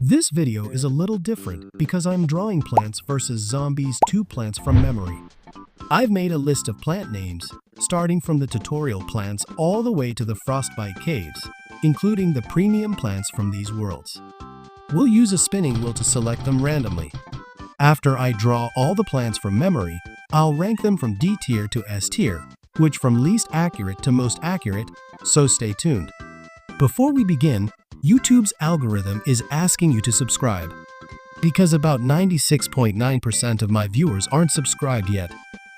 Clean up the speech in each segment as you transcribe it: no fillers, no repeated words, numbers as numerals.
This video is a little different because I'm drawing Plants vs. Zombies 2 plants from memory. I've made a list of plant names, starting from the tutorial plants all the way to the frostbite caves, including the premium plants from these worlds. We'll use a spinning wheel to select them randomly. After I draw all the plants from memory, I'll rank them from D tier to S tier, which from least accurate to most accurate, so stay tuned. Before we begin, YouTube's algorithm is asking you to subscribe, because about 96.9% of my viewers aren't subscribed yet,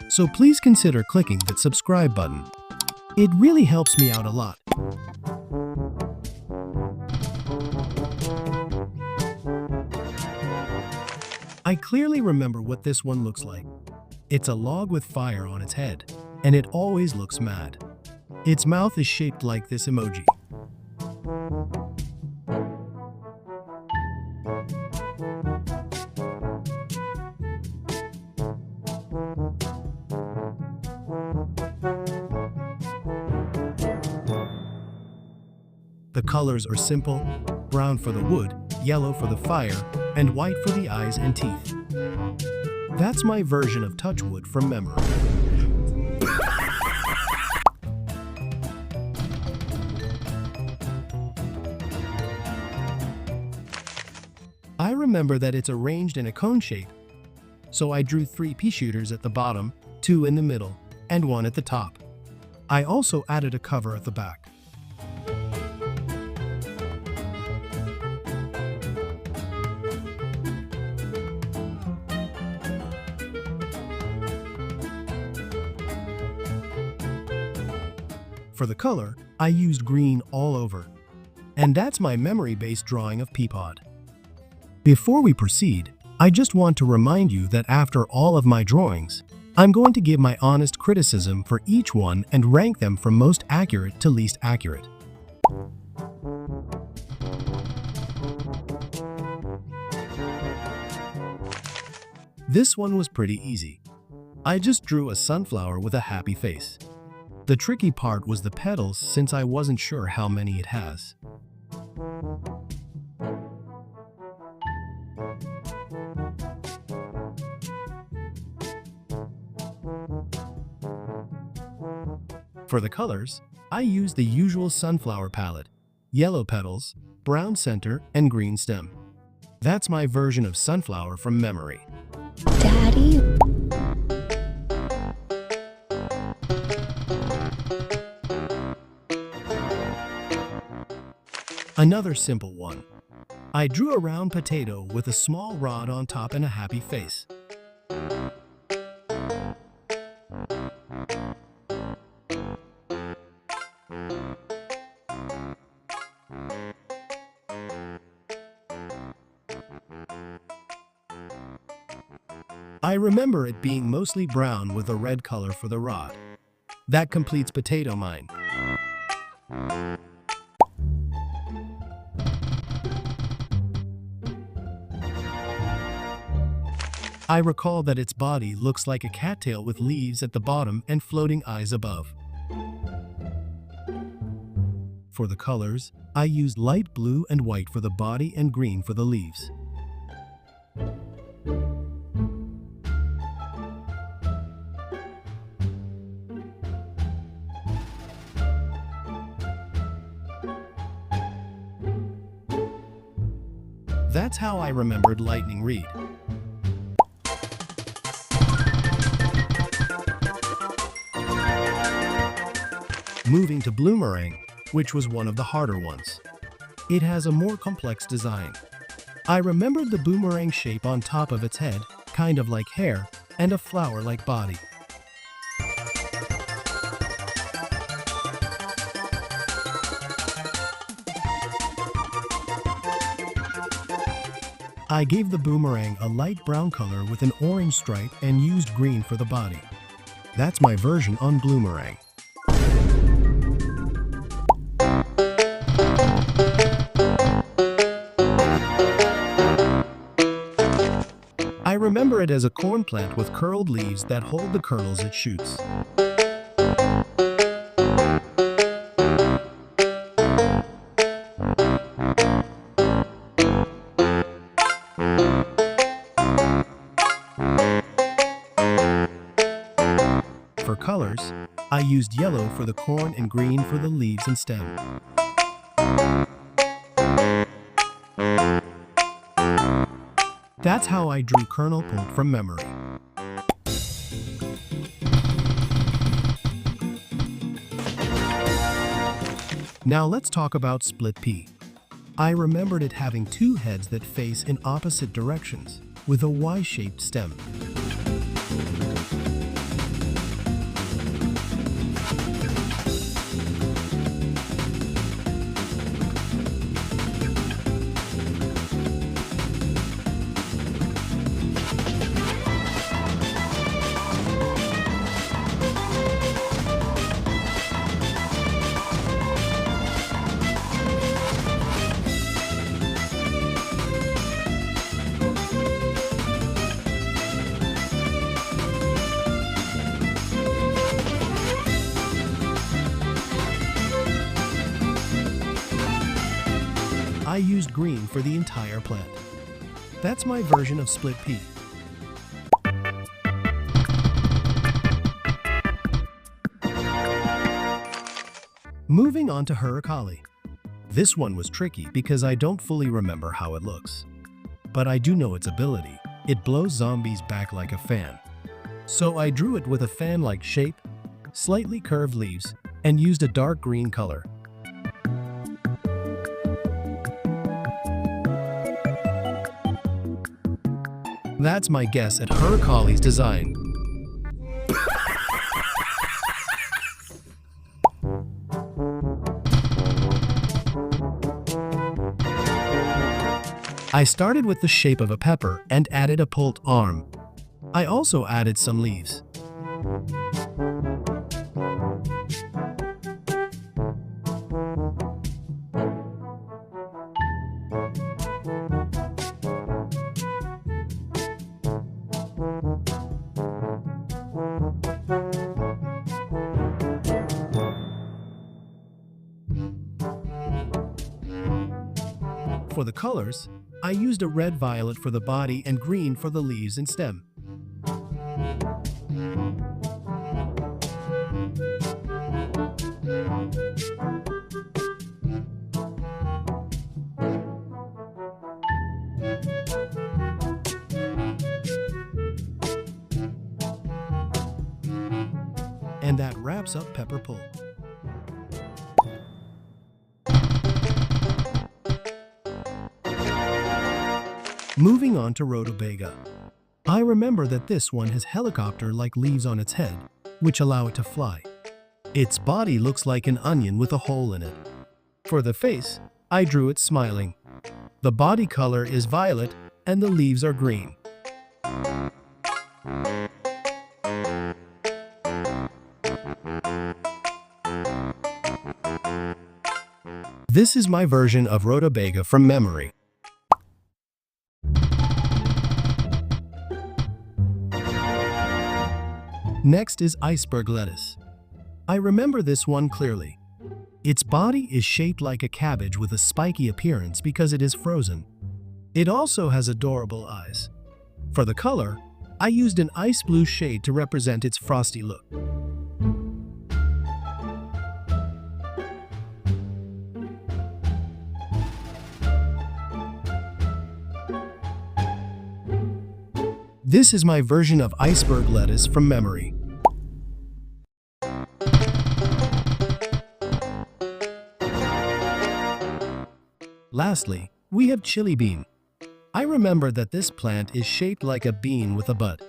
so please consider clicking that subscribe button. It really helps me out a lot. I clearly remember what this one looks like. It's a log with fire on its head, and it always looks mad. Its mouth is shaped like this emoji. The colors are simple: brown for the wood, yellow for the fire, and white for the eyes and teeth. That's my version of Touchwood from memory. I remember that it's arranged in a cone shape, so I drew 3 pea shooters at the bottom, 2 in the middle, and 1 at the top. I also added a cover at the back. For the color, I used green all over. And that's my memory-based drawing of Peapod. Before we proceed, I just want to remind you that after all of my drawings, I'm going to give my honest criticism for each one and rank them from most accurate to least accurate. This one was pretty easy. I just drew a sunflower with a happy face. The tricky part was the petals, since I wasn't sure how many it has. For the colors, I used the usual sunflower palette: yellow petals, brown center, and green stem. That's my version of sunflower from memory. Daddy? Another simple one. I drew a round potato with a small rod on top and a happy face. I remember it being mostly brown with a red color for the rod. That completes Potato Mine. I recall that its body looks like a cattail with leaves at the bottom and floating eyes above. For the colors, I used light blue and white for the body and green for the leaves. That's how I remembered Lightning Reed. Moving to Boomerang, which was one of the harder ones. It has a more complex design. I remembered the boomerang shape on top of its head, kind of like hair, and a flower-like body. I gave the boomerang a light brown color with an orange stripe and used green for the body. That's my version on Boomerang. I remember it as a corn plant with curled leaves that hold the kernels it shoots. For colors, I used yellow for the corn and green for the leaves and stem. That's how I drew kernel pulled from memory. Now let's talk about split pea. I remembered it having two heads that face in opposite directions, with a Y-shaped stem. I used green for the entire plant. That's my version of split pea. Moving on to Huracali. This one was tricky because I don't fully remember how it looks. But I do know its ability. It blows zombies back like a fan. So I drew it with a fan-like shape, slightly curved leaves, and used a dark green color. That's my guess at Huracali's design. I started with the shape of a pepper and added a pulled arm. I also added some leaves. For the colors, I used a red-violet for the body and green for the leaves and stem. And that wraps up pepper pull. Moving on to Rotoga. I remember that this one has helicopter-like leaves on its head, which allow it to fly. Its body looks like an onion with a hole in it. For the face, I drew it smiling. The body color is violet and the leaves are green. This is my version of Rotoga from memory. Next is Iceberg Lettuce. I remember this one clearly. Its body is shaped like a cabbage with a spiky appearance because it is frozen. It also has adorable eyes. For the color, I used an ice blue shade to represent its frosty look. This is my version of Iceberg Lettuce from memory. Lastly, we have chili bean. I remember that this plant is shaped like a bean with a bud.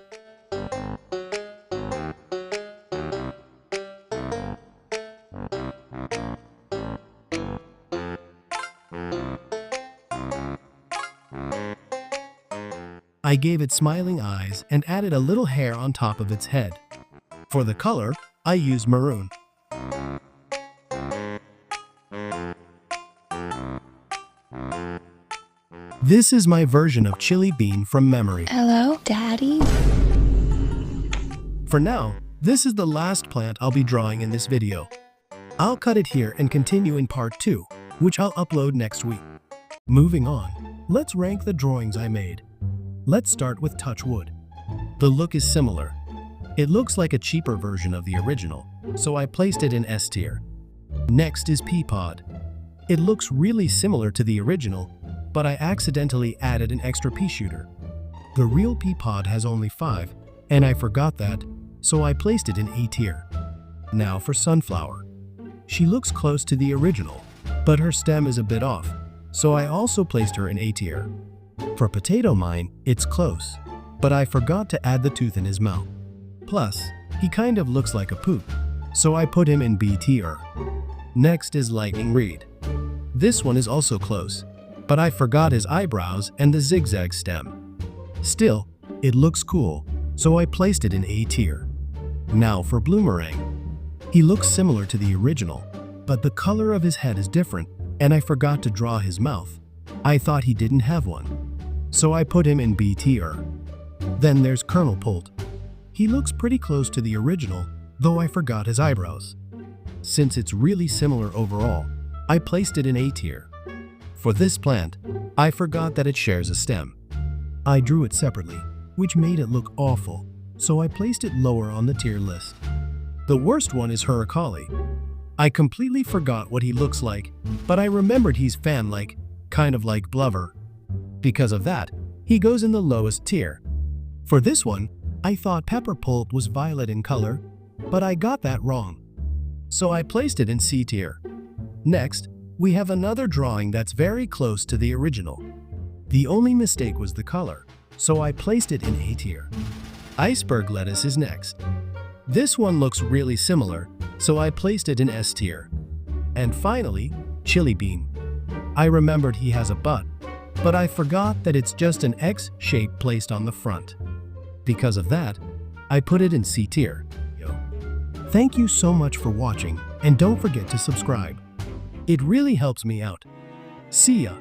I gave it smiling eyes and added a little hair on top of its head. For the color, I used maroon. This is my version of chili bean from memory. Hello, Daddy? For now, this is the last plant I'll be drawing in this video. I'll cut it here and continue in part 2, which I'll upload next week. Moving on. Let's rank the drawings I made. Let's start with Touchwood. The look is similar. It looks like a cheaper version of the original, so I placed it in S tier. Next is P-Pod. It looks really similar to the original, but I accidentally added an extra pea shooter. The real P-Pod has only 5, and I forgot that, so I placed it in A tier. Now for Sunflower. She looks close to the original, but her stem is a bit off, so I also placed her in A tier. For Potato Mine, it's close, but I forgot to add the tooth in his mouth. Plus, he kind of looks like a poop, so I put him in B tier. Next is Lightning Reed. This one is also close, but I forgot his eyebrows and the zigzag stem. Still, it looks cool, so I placed it in A tier. Now for Boomerang. He looks similar to the original, but the color of his head is different, and I forgot to draw his mouth. I thought he didn't have one, so I put him in B tier. Then there's Colonel Polt. He looks pretty close to the original, though I forgot his eyebrows. Since it's really similar overall, I placed it in A tier. For this plant, I forgot that it shares a stem. I drew it separately, which made it look awful, so I placed it lower on the tier list. The worst one is Huracali. I completely forgot what he looks like, but I remembered he's fan-like, kind of like Blubber. Because of that, he goes in the lowest tier. For this one, I thought Pepper Pulp was violet in color, but I got that wrong. So I placed it in C tier. Next, we have another drawing that's very close to the original. The only mistake was the color, so I placed it in A tier. Iceberg Lettuce is next. This one looks really similar, so I placed it in S tier. And finally, Chili Bean. I remembered he has a butt, but I forgot that it's just an X shape placed on the front. Because of that, I put it in C tier. Thank you so much for watching, and don't forget to subscribe. It really helps me out. See ya!